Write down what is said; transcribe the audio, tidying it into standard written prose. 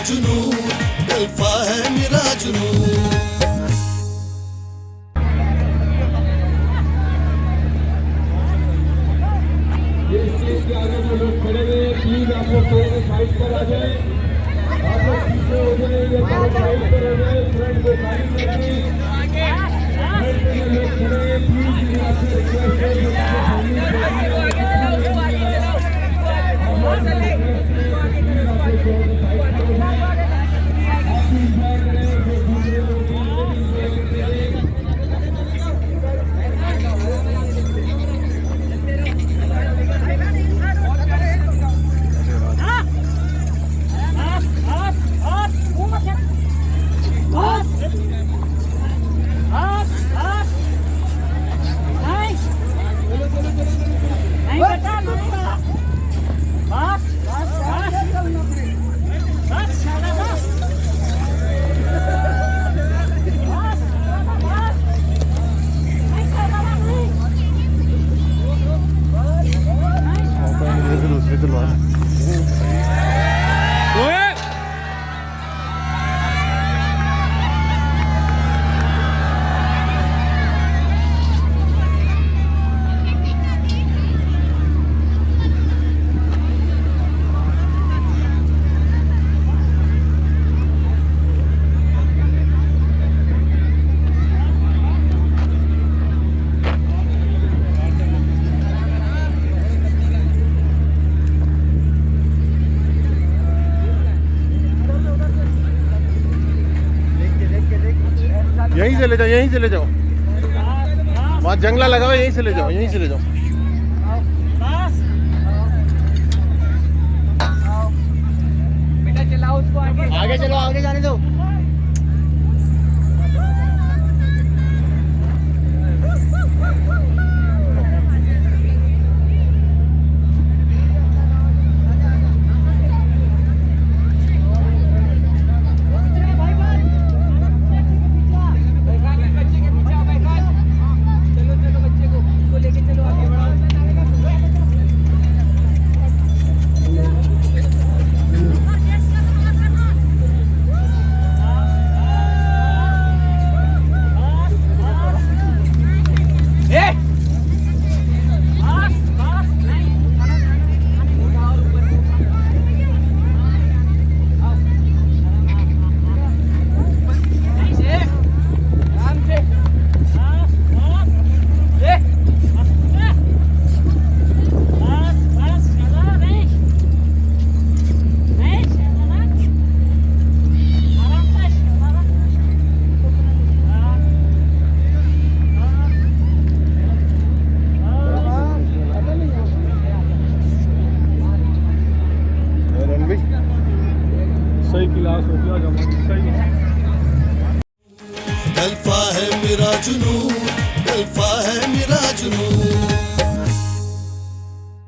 जुनून, अल्फा है मेरा जुनून। इस चीज के आगे जो लोग खड़े हुए हैं प्लीज आप लोग थोड़े से साइड पर आ जाए, आप लोग पीछे हो जाएंगे, थोड़ा साइड पर हो जाए, फ्रंट को खाली करेंगे। फ्रंट में जो लोग खड़े हैं प्लीज आपसे रिक्वेस्ट है जो यहीं से ले जाओ, यहीं से ले जाओ, वहाँ जंगला लगा हुआ है, यहीं से ले जाओ, यहीं से ले जाओ। बेटा चलाओ उसको आगे चलो, आगे जाने दो। सही क्लास हो गया, जमा सही। अल्फा है मेरा जुनून।